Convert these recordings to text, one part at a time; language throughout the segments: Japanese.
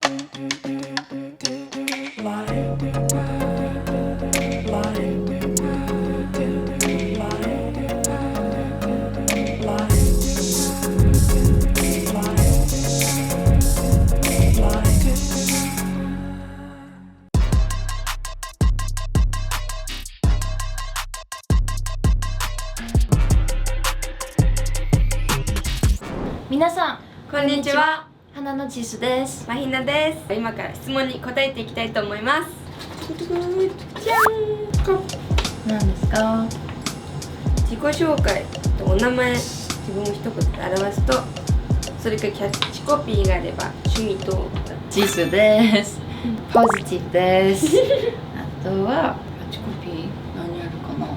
皆さんこんにちは。花のチスです。マヒナです。今から質問に答えていきたいと思います。じゃん。何ですか？自己紹介とお名前、自分を一言で表すと、それからキャッチコピーがあれば趣味とチスです。ポジティブです。あとはキャッチコピー何あるかな？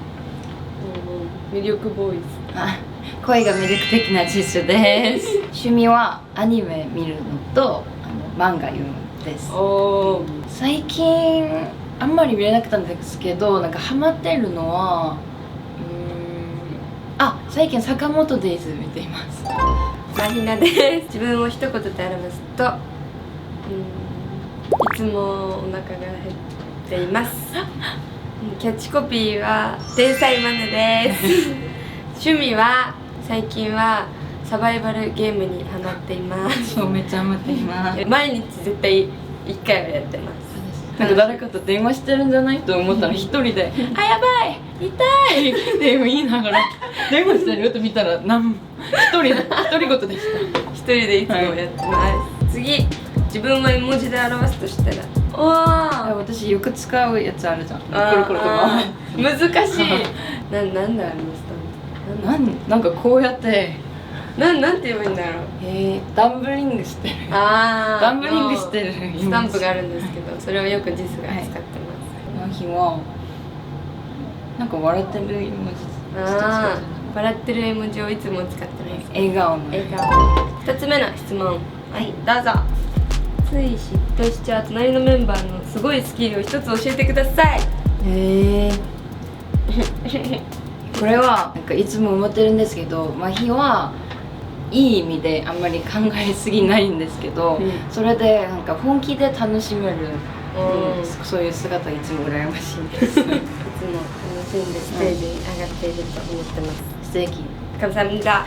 魅力ボーイズ。あ、声が魅力的なチスです。趣味はアニメ見るのと漫画読むです。最近あんまり見れなかったんですけど、なんかハマってるのは最近坂本デイズ見ています。マヒナです。自分を一言で表すと、いつもお腹が減っています。キャッチコピーは天才マネです。趣味は最近はサバイバルゲームにハマっています。そう、めっちゃハマっています。毎日絶対1回はやってます。なんか誰かと電話してるんじゃないと思ったら一人で「あ、やばい痛い!」って言いながら電話してるよと見たら独り言でした。一人でいつもやってます。次、自分を絵文字で表すとしたら、私よく使うやつあるじゃん。コロコロとか難しい。なんでありますか？なんかこうやってなんて言えばいいんだろう。ダンブリングしてる。ダンブリングしてるスタンプがあるんですけど、それをよくジスが使ってます。この日はなんか笑ってる絵文字。笑ってる絵文字をいつも使ってます。笑顔。2つ目の質問、はい、どうぞ。つい嫉妬しちゃう隣のメンバーのすごいスキルを一つ教えてください。これはなんかいつも思ってるんですけど、マヒはいい意味であんまり考えすぎないんですけど、それでなんか本気で楽しめる、そういう姿いつも羨ましいです。いつも楽しんでステージに上がっていると思ってます。素敵。감사합니다。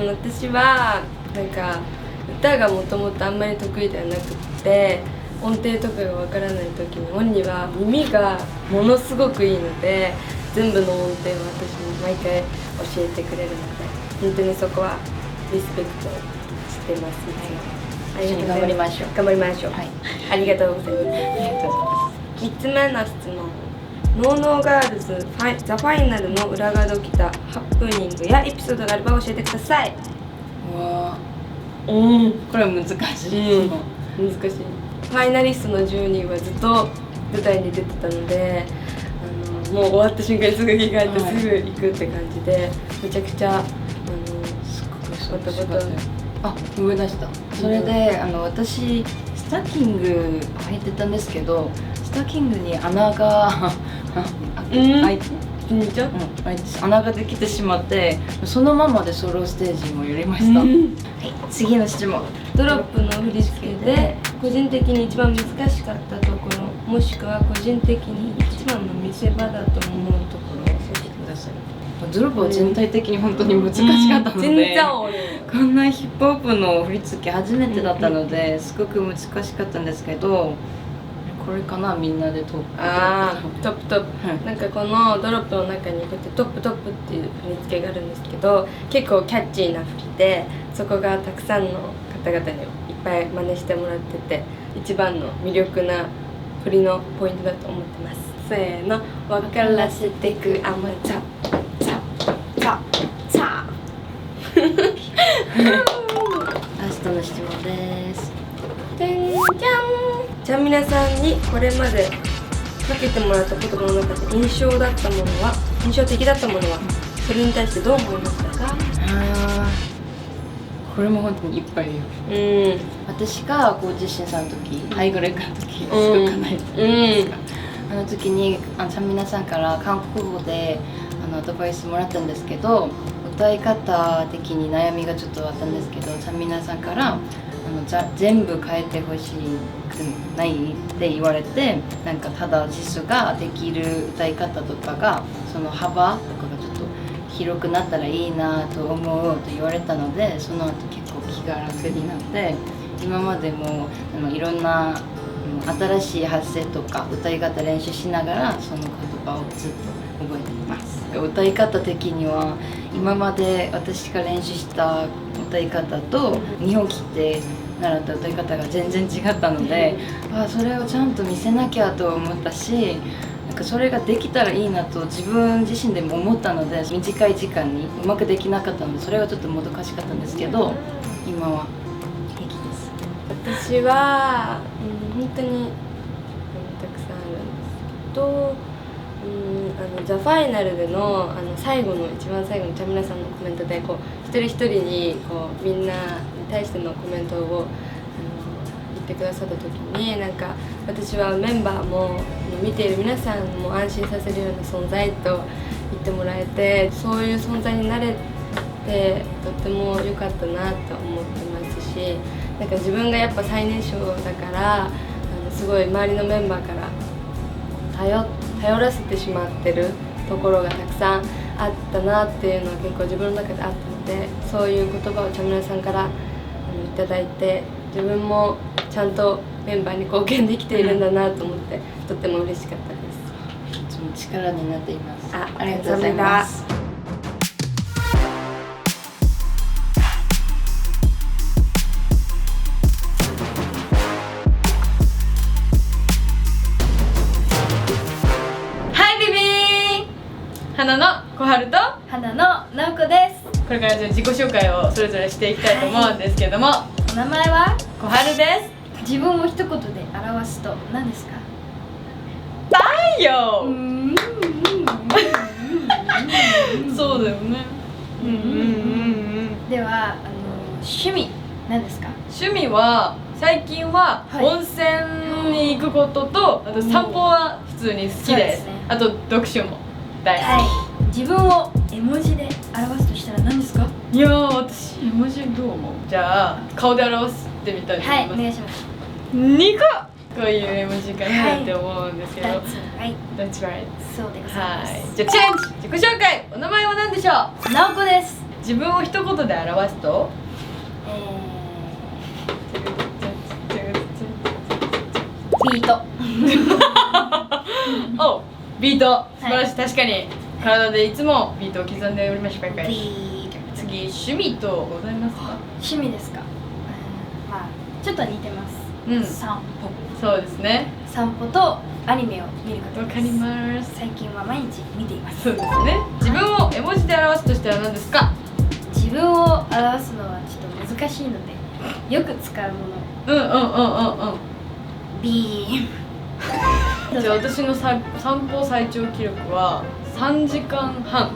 私はなんか歌がもともとあんまり得意ではなくって音程とかがわからない時にオンには耳がものすごくいいので全部の音程を私に毎回教えてくれるので本当にそこはリスペクトしてます。一緒に頑張りましょう。頑張りましょう。はい、ありがとうございます。3つ目の質問。ノーノーガールズザ・ファイナルの裏側で起きたハプニングやエピソードがあれば教えてください。これは難しい。難しい。ファイナリストの10人はずっと舞台に出てたので、もう終わった瞬間にすぐ着替えてすぐ行くって感じで、めちゃくちゃすごくバタバタ。思い出した。それで私スタッキング履いてたんですけど、スタッキングに穴が開いて。穴ができてしまってそのままでソロステージもやりました。はい、次の質問。ドロップの振り付けで個人的に一番難しかったところ、もしくは個人的に一番の見せ場だと思うところを教えてください。ドロップは全体的に本当に難しかったので、こんなヒップホップの振り付け初めてだったのですごく難しかったんですけど、これかな、みんなでトップトップ、なんかこのドロップの中にこうやってトップっていう振り付けがあるんですけど、結構キャッチーな振りで、そこがたくさんの方々にいっぱい真似してもらってて一番の魅力な振りのポイントだと思ってます。せーの、わからせてくあまちゃラストの質問です。じゃあ皆さんにこれまでかけてもらった言葉の中で印象的だったものはそれに対してどう思いましたか？これも本当にいっぱい言う。私がこう自身さんの時、ハイグレックの時すごく泣いてたんですか。あの時に皆さんから韓国語でアドバイスもらったんですけど、歌い方的に悩みがちょっとあったんですけど、皆さんから全部変えてほしくないって言われて、なんかただジスができる歌い方とかがその幅とかがちょっと広くなったらいいなと思うと言われたので、その後結構気が楽になって、今までもいろんな新しい発声とか歌い方練習しながらその言葉をずっと覚えています。歌い方的には今まで私が練習した歌い方と日本来て習った歌い方が全然違ったので、それをちゃんと見せなきゃと思ったし、なんかそれができたらいいなと自分自身でも思ったので、短い時間にうまくできなかったのでそれはちょっともどかしかったんですけど、今は平気です。私は、本当にたくさんあるんですけど、ザ・ファイナルでの最後の一番最後のチャミラさんのコメントで一人一人にみんなに対してのコメントを言ってくださった時に、なんか私はメンバーも見ている皆さんも安心させるような存在と言ってもらえて、そういう存在になれてとっても良かったなと思ってますし、なんか自分がやっぱ最年少だからすごい周りのメンバーから頼らせてしまってるところがたくさんあったなっていうのは結構自分の中であったので、そういう言葉をチャミラさんからいただいて、自分もちゃんとメンバーに貢献できているんだなと思って、とっても嬉しかったです。いつも力になっています。ありがとうございます。花の小春と花の直子です。これから自己紹介をそれぞれしていきたいと思うんですけれども、お名前は小春です。自分を一言で表すと何ですか？太陽。そうだよね。では趣味何ですか？趣味は最近は温泉に行くことと、あと散歩は普通に好きです。あと読書も大好き。自分を絵文字で表すとしたら何ですか？いやー、私絵文字どう思う？じゃあ顔で表してみたいと思います。はい、お願いします。ニコこういう絵文字かなって思うんですけど、That's right。そうでございます。じゃあチェンジ。自己紹介。お名前は何でしょう？直子です。自分を一言で表すとビート。お、ビート素晴らしい、確かに体でいつもビートを刻んでおりました。次、趣味とございますか？趣味ですか？まあちょっと似てます。散歩。そうですね。散歩とアニメを見ることです。わかります。最近は毎日見ています。そうですね。自分を絵文字で表すとしたら何ですか？自分を表すのはちょっと難しいので、よく使うもの。ビーム。じゃあ私の散歩最長記録は3時間半。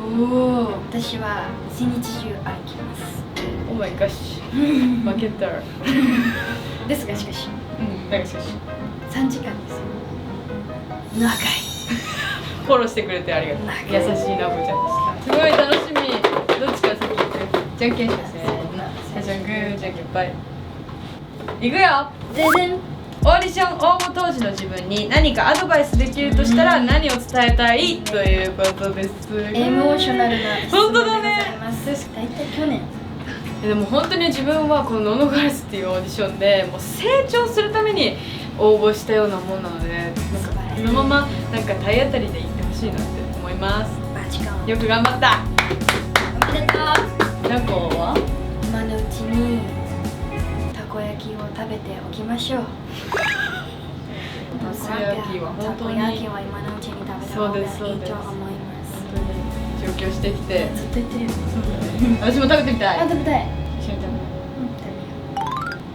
私は一日中歩きます。オーマイガッシュ負けたですがしかしだがしかし3時間ですよ。長い。フォローしてくれてありがとう。優しいなこちゃんでした。すごい楽しみ。どっちから先行く？じゃんけんしますね。じゃんけんじゃんけんぱい。いくよ。全然。オーディション応募当時の自分に何かアドバイスできるとしたら何を伝えたいということです。エモーショナルな質問でございます。本当だね。大体去年。でも本当に自分はこのノノガラスっていうオーディションでもう成長するために応募したようなもんなので、なんかこのままなんか体当たりでいってほしいなって思います。よく頑張った。おめでとう。ナコは今のうちにたこ焼きを食べておきましょう。たこ焼きは本当にたこ焼きは今のうちに食べた方がいいと思います。本当に上京してきてずっと言ってるよ。私も食べてみたい。食べたい。一緒に食べよ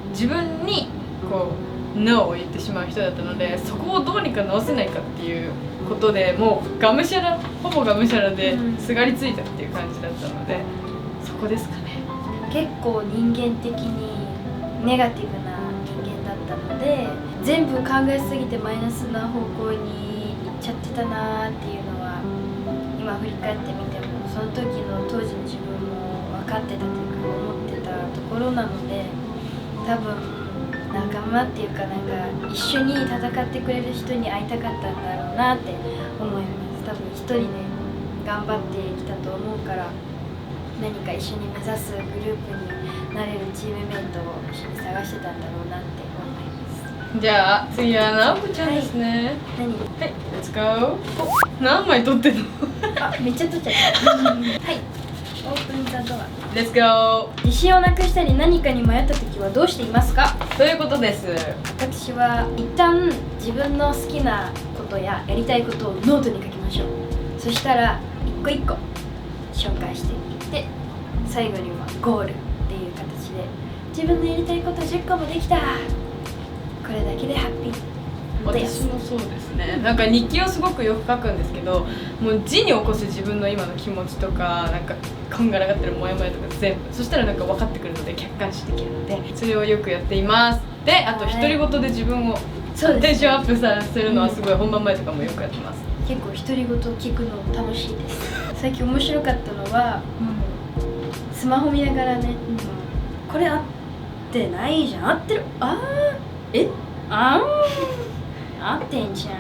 う。自分にこう NO を言ってしまう人だったので、そこをどうにか直せないかっていうことでもうがむしゃら、ほぼがむしゃらですがりついたっていう感じだったので、そこですかね。結構人間的にネガティブな人間だったので、全部考えすぎてマイナスな方向に行っちゃってたなっていうのは今振り返ってみても、その時の当時の自分も分かってたというか思ってたところなので、多分仲間っていうか一緒に戦ってくれる人に会いたかったんだろうなって思います。多分一人で頑張ってきたと思うから、何か一緒に目指すグループになれるチームメイトを一緒に探してたんだろうなって思います。じゃあ次はなおこちゃんですね。何？はい、レッツゴー。お、何枚撮ってんの？あ、めっちゃ撮っちゃったはい、オープンザドア。レッツゴー。自信をなくしたり何かに迷った時はどうしていますか？ということです。私は一旦自分の好きなことややりたいことをノートに書きましょう。そしたら一個一個紹介していって最後にはゴールっていう形で自分のやりたいこと10個もできた、これだけでハッピー私もそうですね。なんか日記をすごくよく書くんですけど、もう字に起こす自分の今の気持ちとか、なんかこんがらがってるモヤモヤとか全部、そしたらなんか分かってくるので客観視できるので、それをよくやっています。で、あと独り言で自分をテンションアップさせるのはすごい本番前とかもよくやってます。結構独り言聞くの楽しいです。最近面白かったのは、スマホ見ながらね、これ合ってないじゃん、合ってる、合ってんじゃん、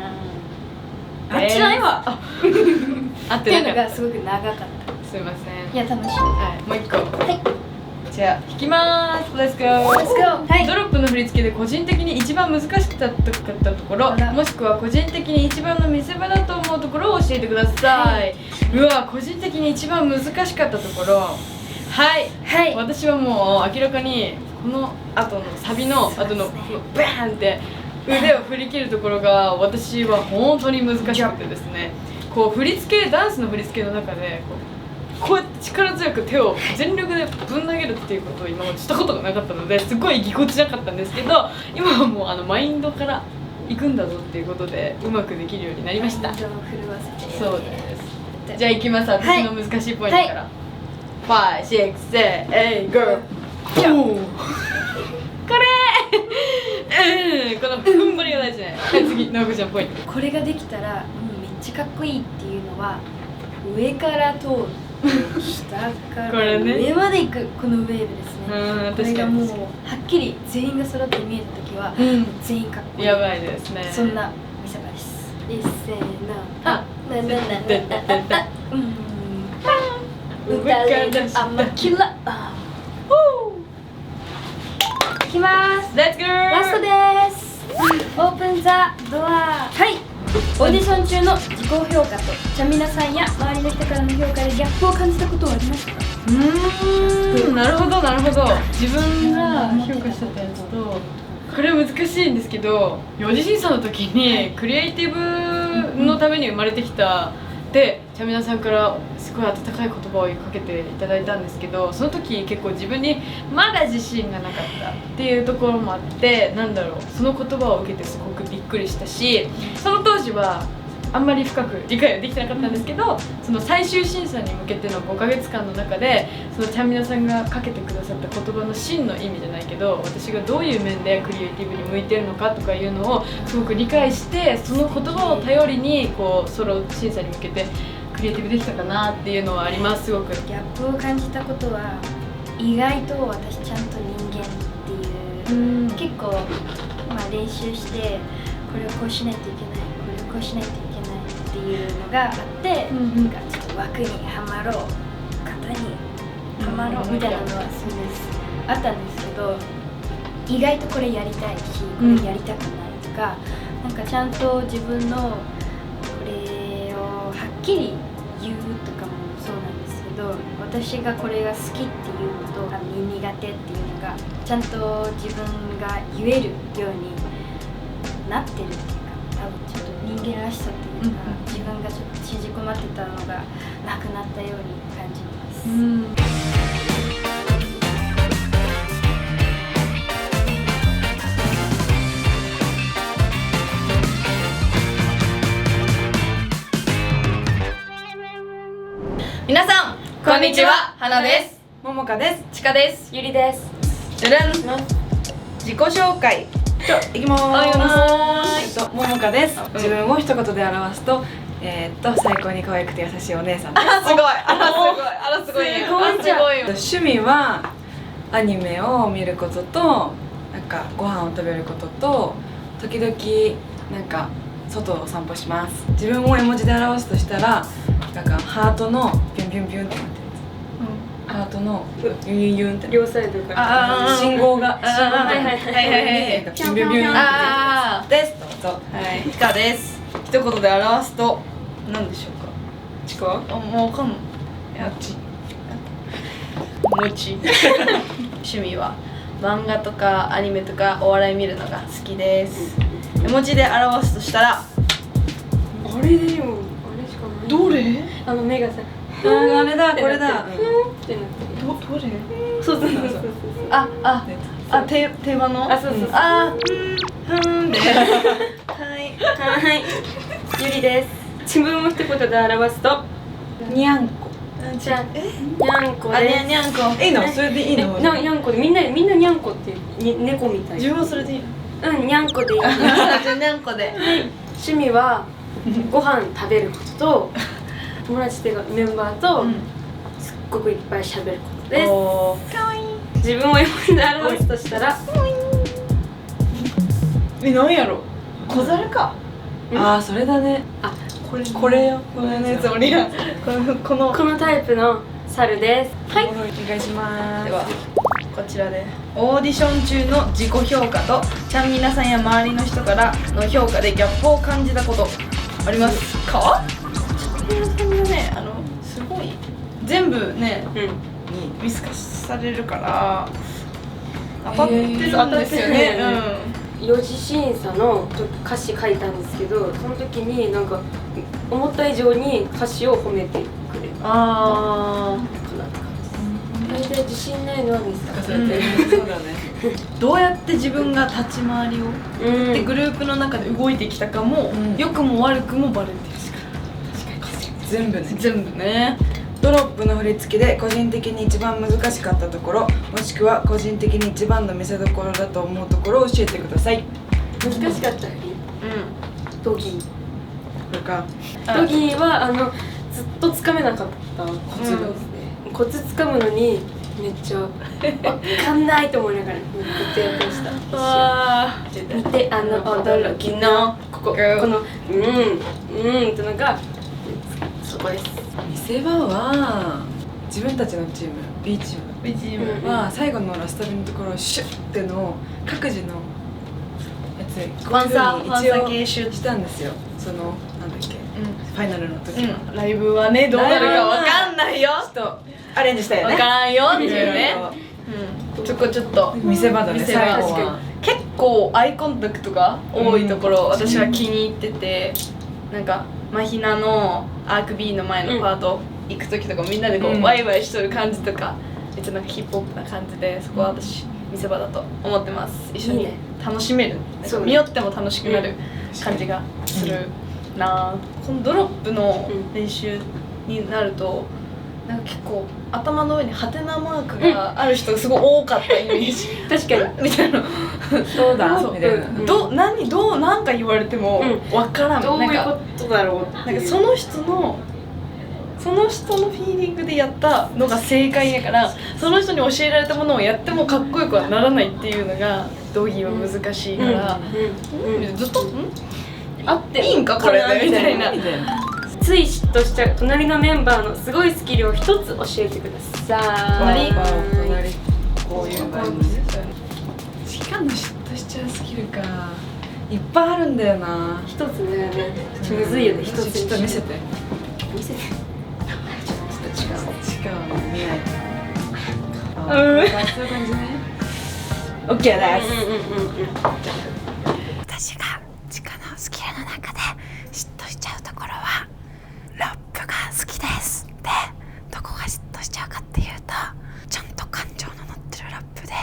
合ってないわ、合っっていうのてなかった。がすごく長かった。すいません。いや楽しい。はい、もう一個。はいじゃあ弾きまーす。Let's go。 Let's go。はいドロップの振り付けで個人的に一番難しかったところ、あらもしくは個人的に一番の見せ場だと思うところを教えてください。うわ、個人的に一番難しかったところ。はい、はい私はもう明らかにこの後のサビの後のこのバーンって腕を振り切るところが私は本当に難しくてですね、こう振り付け、ダンスの振り付けの中でこうやって力強く手を全力でぶん投げるっていうことを今までしたことがなかったので、すごいぎこちなかったんですけど、今はもうマインドから行くんだぞっていうことでうまくできるようになりました。マインドを振るわせて。そうです。じゃあ行きます。私の難しいポイントから。5、6、7、8、GO！ これこの踏ん張りが大事ね。はい、次、なおこちゃんポイント。これができたらもうめっちゃかっこいいっていうのは、上から通って下からこれね上まで行くこのウェーブですね。これ確かに。がもうはっきり全員が揃って見えた時は、全員かっこいい。やばいですね。そんな見せ場です。いっせーの。あ、ななななな上から出したあんまキラいきます。 Let's go！ ラストです。オープンザドア。はい、オーディション中の自己評価とちゃみなさんや周りの人からの評価でギャップを感じたことはありますか？なるほどなるほど。自分が評価してたやつと、これ難しいんですけど、四次審査の時にクリエイティブのために生まれてきたで、ちゃみなさんからすごい温かい言葉をかけていただいたんですけど、その時結構自分にまだ自信がなかったっていうところもあって、なんだろう、その言葉を受けてすごくびっくりしたし、その当時はあんまり深く理解はできてなかったんですけど、その最終審査に向けての5ヶ月間の中で、そのちゃんみなさんがかけてくださった言葉の真の意味じゃないけど、私がどういう面でクリエイティブに向いてるのかとかいうのをすごく理解して、その言葉を頼りにこうソロ審査に向けてクリエイティブできたかなっていうのはあります。すごくギャップを感じたことは、意外と私ちゃんと人間っていう、結構、練習してこれをこうしないといけない、これをこうしないといけないっていうのがあって、なんかちょっと枠にはまろう、型にはまろうみたいなのはそうですあったんですけど、意外とこれやりたいし、これやりたくないとか、なんかちゃんと自分のこれをはっきり言うとかもそうなんですけど、私がこれが好きっていうのと苦手っていうのがちゃんと自分が言えるようになってるっていうか、多分ちょっと人間らしさっていうか、自分がちょっと縮こまってたのがなくなったように感じます。皆さんこんにちは、花です。ももかです。ちかです。ゆりです。じゃらん。自己紹介。じゃあ、いきまーす。ももかです。自分を一言で表すと、最高に可愛くて優しいお姉さんです。すごい。あらすごいね。すごいじゃん。趣味はアニメを見ることと、なんかご飯を食べることと、時々なんか外を散歩します。自分を絵文字で表すとしたら、なんかハートのピュンピュンピュンってなってる、ハートのユンユンユンって両サイドから信号がはいはいはいピュンピュンピュンってです。どうぞ。はいピカです。一言で表すと何でしょうか。チコはあもうわかんない。あっち餅趣味は漫画とかアニメとかお笑い見るのが好きです。絵文字で表すとしたらあれでよ、あれしかない。どれ？目がさ、あれだこれだ。ってなってる。どれ？そうそうそうそう。あ定番の？あ、そうそうそう。あふんではいはい。ゆりです。自分を一言で表すと、にゃんこ。じゃあ、にゃんこあです。にゃんこ。いいの？それでいいの？にゃんこでみんなにゃんこって猫みたい。自分はそれでいいの？にゃんこでいい。じゃあにゃんこで。趣味はご飯食べることと友達というかメンバーとすっごくいっぱい喋ることです。おーかわいい。自分を絵文字で表すとしたら、何やろ？小猿か。ああそれだね。あ、これよ。これのやつ俺や。このこのタイプの猿です。はい。お願いします。ではこちらでオーディション中の自己評価とちゃんみなさんや周りの人からの評価でギャップを感じたことありますか？ちゃんみなさんがねすごい全部ね見透かされるから当たってるんですよね。四次審査の歌詞書いたんですけど、その時になんか思った以上に歌詞を褒めてくれるかあなって感じです。大体自信ないのは見透かされてる。そうだね。どうやって自分が立ち回りをでグループの中で動いてきたかも良くも悪くもバレてる。全部ね。全部ね。ドロップの振り付けで個人的に一番難しかったところ、もしくは個人的に一番の見せ所だと思うところを教えてください。難しかったり、ドギー。これか。ドギーはずっとつかめなかったコツですね。コツつかむのにめっちゃわかんないと思いながらずっとやってました。見て驚きのこのってのがそこです。見せ場は自分たちのチーム B チームは最後のラストビのところをシュッての各自のやつファンサ系一応したんですよ。そのなんだっけ、ファイナルの時は、ライブはねどうなるかわかんないよ。ちょっとアレンジしたよね。わからんよっていうね。ちょっと見せ場だね。見せ場最後は結構アイコンタクトが多いところ、私は気に入ってて、なんかマヒナのアーク B の前のパート行く時とかみんなでこうワイワイしとる感じとか、めっちゃなんかヒップホップな感じで、そこは私見せ場だと思ってます。一緒に楽しめる、見よっても楽しくなる感じがするな。このドロップの練習になるとなんか結構頭の上にハテナマークがある人がすごい多かったイメージ。確かにみたいな。そうだみたいな。どうなんか言われてもわからん。どういうなんかことだろう。なんかその人のフィーリングでやったのが正解やから、その人に教えられたものをやってもかっこよくはならないっていうのがドギーは難しいから、ずっとあっていいんかこれでみたいな。つい嫉妬しちゃう隣のメンバーのすごいスキルを一つ教えてください。こういう感じ。しかも嫉妬しちゃうスキルか。いっぱいあるんだよな。一つだよね。むずいよね。一つちょっと見せて。見せて。違う見ない。そういう感じね。オッケーです。私が地下のスキルの中で嫉妬しちゃうところはラップが好きです。で、どこが嫉妬しちゃうかっていうと、ちゃんと感情の乗ってるラップで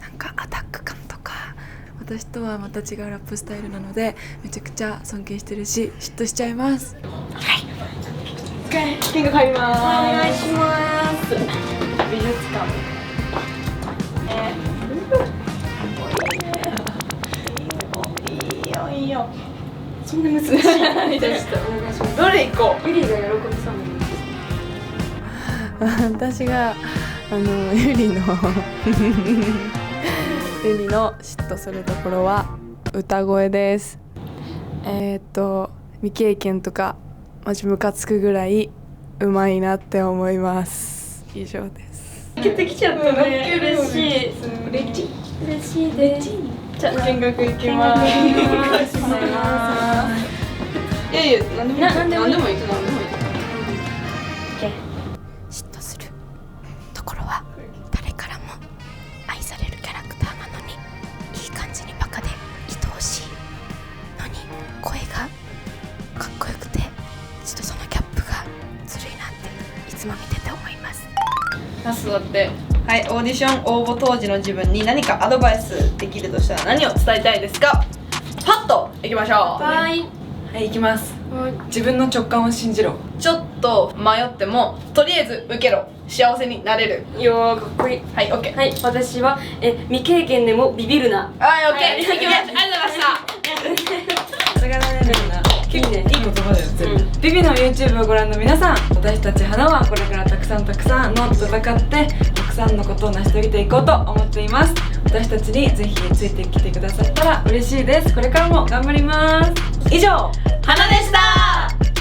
なんかアタック感とか、私とはまた違うラップスタイルなのでめちゃくちゃ尊敬してるし嫉妬しちゃいます。キング入ります。お願いします。美術館。いいよ。そんな難しい。お願いします。どれ行こう。ユリが喜びそうな。私がユリのベニの嫉妬するところは歌声です。未経験とかマジムカつくぐらいうまいなって思います。以上です。受けてきちゃったね。嬉しい。嬉しいです。じゃあ見学行きます。いやいや、何でもいい。嫉妬するところは誰からも愛されるキャラクターなのにいい感じにバカで愛おしいのに声がかっこよくてちょっとそのギャップがずるいなっていつも見てて思います。ナスだって、はい、オーディション応募当時の自分に何かアドバイスできるとしたら何を伝えたいですか？パッといきましょう。はい。はい、行きます。自分の直感を信じろ。ちょっと迷ってもとりあえず受けろ。幸せになれる。いやーかっこいい。はい、オッケー。はい、私は未経験でもビビるな。はい、オッケー。行きます。ありがとうございました。それがなれるな。いいね。いい言葉だよ、全部。ビビの YouTube をご覧の皆さん、私たち花はこれからたくさんのと戦ってたくさんのことを成し遂げていこうと思っています。私たちにぜひついてきてくださったら嬉しいです。これからも頑張ります。以上、花でした。